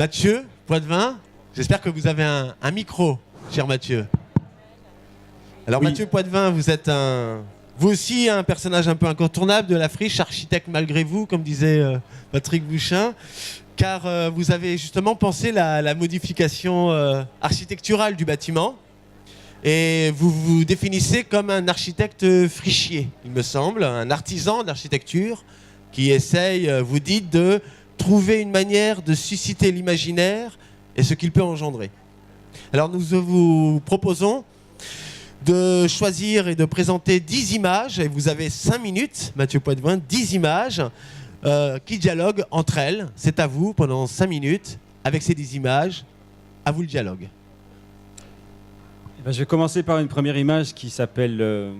Mathieu Poitvin, j'espère que vous avez un micro, cher Mathieu. Alors oui. Mathieu Poitvin, vous êtes vous aussi un personnage un peu incontournable de la friche, architecte malgré vous, comme disait Patrick Bouchin, car vous avez justement pensé la modification architecturale du bâtiment et vous vous définissez comme un architecte frichier, il me semble, un artisan d'architecture qui essaye, vous dites, de trouver une manière de susciter l'imaginaire et ce qu'il peut engendrer. Alors nous vous proposons de choisir et de présenter 10 images, et vous avez 5 minutes, Mathieu Poitvin, 10 images qui dialoguent entre elles. C'est à vous pendant 5 minutes, avec ces 10 images, à vous le dialogue. Je vais commencer par une première image qui s'appelle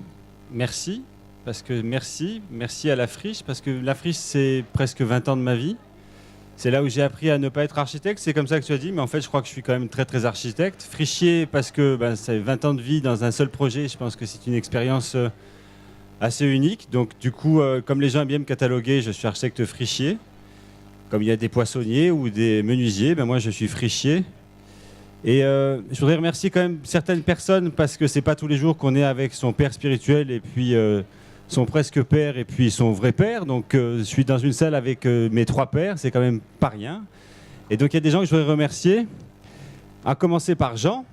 Merci, parce que merci à la friche, parce que la friche c'est presque 20 ans de ma vie. C'est là où j'ai appris à ne pas être architecte, c'est comme ça que tu as dit, mais en fait je crois que je suis quand même très architecte. Frichier parce que c'est 20 ans de vie dans un seul projet, je pense que c'est une expérience assez unique. Donc du coup, comme les gens aiment bien me cataloguer, je suis architecte frichier. Comme il y a des poissonniers ou des menuisiers, moi je suis frichier. Et je voudrais remercier quand même certaines personnes parce que c'est pas tous les jours qu'on est avec son père spirituel et puis son presque père et puis son vrai père. Donc je suis dans une salle avec mes 3 pères, c'est quand même pas rien. Et donc il y a des gens que je voudrais remercier, à commencer par Jean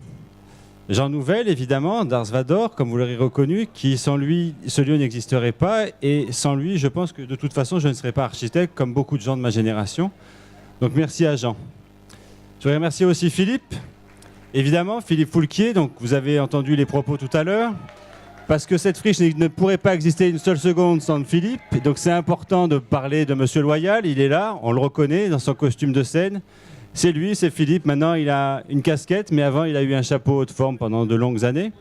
Nouvel évidemment, d'Ars Vador, comme vous l'aurez reconnu, qui sans lui ce lieu n'existerait pas, et sans lui je pense que de toute façon je ne serais pas architecte comme beaucoup de gens de ma génération. Donc merci à Jean. Je voudrais remercier aussi Philippe, évidemment, Philippe Foulquier, donc vous avez entendu les propos tout à l'heure. Parce que cette friche ne pourrait pas exister une seule seconde sans Philippe. Et donc c'est important de parler de Monsieur Loyal. Il est là, on le reconnaît dans son costume de scène. C'est lui, c'est Philippe. Maintenant, il a une casquette, mais avant, il a eu un chapeau haute forme pendant de longues années.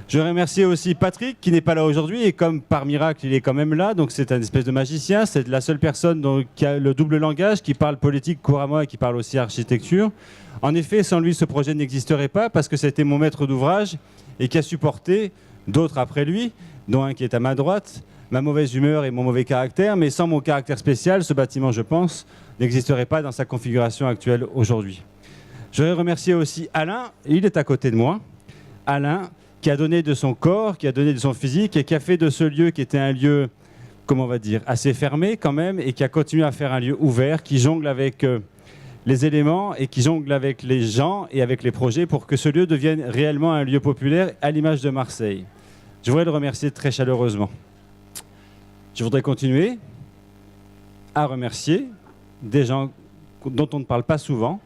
Je remercie aussi Patrick, qui n'est pas là aujourd'hui. Et comme par miracle, il est quand même là. Donc c'est un espèce de magicien. C'est la seule personne qui a le double langage, qui parle politique couramment et qui parle aussi architecture. En effet, sans lui, ce projet n'existerait pas parce que c'était mon maître d'ouvrage et qui a supporté d'autres après lui, dont un qui est à ma droite, ma mauvaise humeur et mon mauvais caractère, mais sans mon caractère spécial, ce bâtiment, je pense, n'existerait pas dans sa configuration actuelle aujourd'hui. Je voudrais remercier aussi Alain, il est à côté de moi, Alain, qui a donné de son corps, qui a donné de son physique et qui a fait de ce lieu qui était un lieu, comment on va dire, assez fermé quand même, et qui a continué à faire un lieu ouvert, qui jongle avec les éléments et qui jongle avec les gens et avec les projets pour que ce lieu devienne réellement un lieu populaire à l'image de Marseille. Je voudrais le remercier très chaleureusement. Je voudrais continuer à remercier des gens dont on ne parle pas souvent,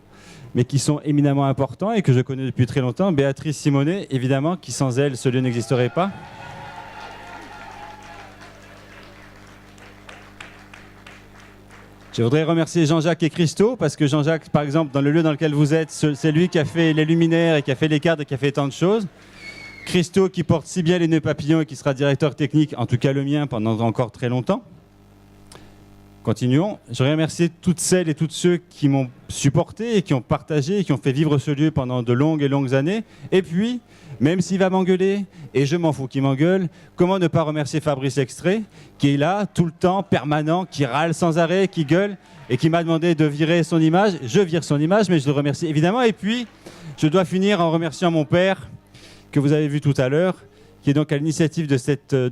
mais qui sont éminemment importants et que je connais depuis très longtemps. Béatrice Simonet, évidemment, qui sans elle, ce lieu n'existerait pas. Je voudrais remercier Jean-Jacques et Christo, parce que Jean-Jacques, par exemple, dans le lieu dans lequel vous êtes, c'est lui qui a fait les luminaires et qui a fait les cadres et qui a fait tant de choses. Christo qui porte si bien les nœuds papillons et qui sera directeur technique, en tout cas le mien, pendant encore très longtemps. Continuons. Je voudrais remercier toutes celles et tous ceux qui m'ont supporté et qui ont partagé et qui ont fait vivre ce lieu pendant de longues et longues années. Et puis, même s'il va m'engueuler, et je m'en fous qu'il m'engueule, comment ne pas remercier Fabrice Extrait, qui est là, tout le temps, permanent, qui râle sans arrêt, qui gueule, et qui m'a demandé de virer son image. Je vire son image, mais je le remercie évidemment. Et puis, je dois finir en remerciant mon père, que vous avez vu tout à l'heure, qui est donc à l'initiative de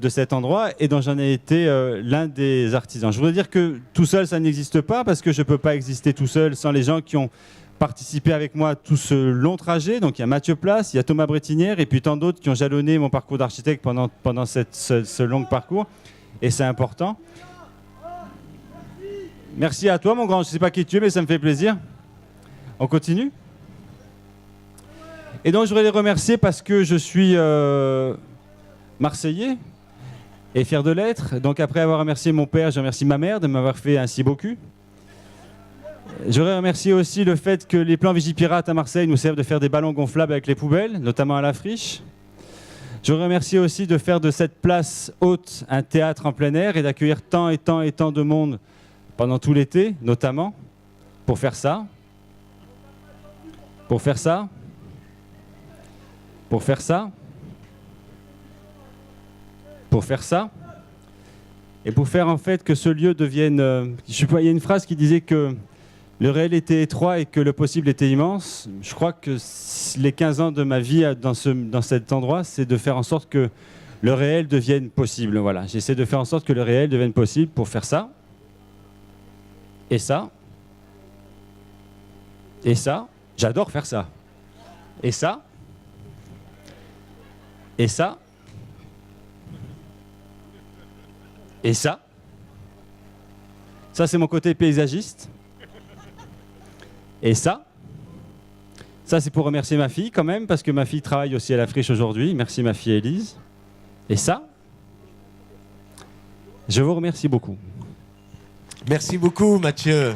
cet endroit et dont j'en ai été l'un des artisans. Je voudrais dire que tout seul, ça n'existe pas, parce que je ne peux pas exister tout seul sans les gens qui ont participé avec moi tout ce long trajet. Donc il y a Mathieu Place, il y a Thomas Brettinière, et puis tant d'autres qui ont jalonné mon parcours d'architecte pendant ce long parcours. Et c'est important. Merci à toi, mon grand. Je ne sais pas qui tu es, mais ça me fait plaisir. On continue ? Et donc je voudrais les remercier parce que je suis Marseillais et fier de l'être. Donc après avoir remercié mon père, je remercie ma mère de m'avoir fait ainsi beau cul. Je voudrais remercier aussi le fait que les plans Vigipirate à Marseille nous servent de faire des ballons gonflables avec les poubelles, notamment à la friche. Je voudrais remercier aussi de faire de cette place haute un théâtre en plein air et d'accueillir tant et tant et tant de monde pendant tout l'été, notamment, pour faire ça. Pour faire ça. Pour faire ça. Pour faire ça. Et pour faire en fait que ce lieu devienne... il y a une phrase qui disait que le réel était étroit et que le possible était immense. Je crois que les 15 ans de ma vie dans cet endroit, c'est de faire en sorte que le réel devienne possible. Voilà. J'essaie de faire en sorte que le réel devienne possible pour faire ça. Et ça. Et ça. J'adore faire ça. Et ça. Et ça. Et ça. Ça, c'est mon côté paysagiste. Et ça. Ça, c'est pour remercier ma fille quand même, parce que ma fille travaille aussi à la friche aujourd'hui. Merci ma fille Élise. Et ça. Je vous remercie beaucoup. Merci beaucoup, Mathieu.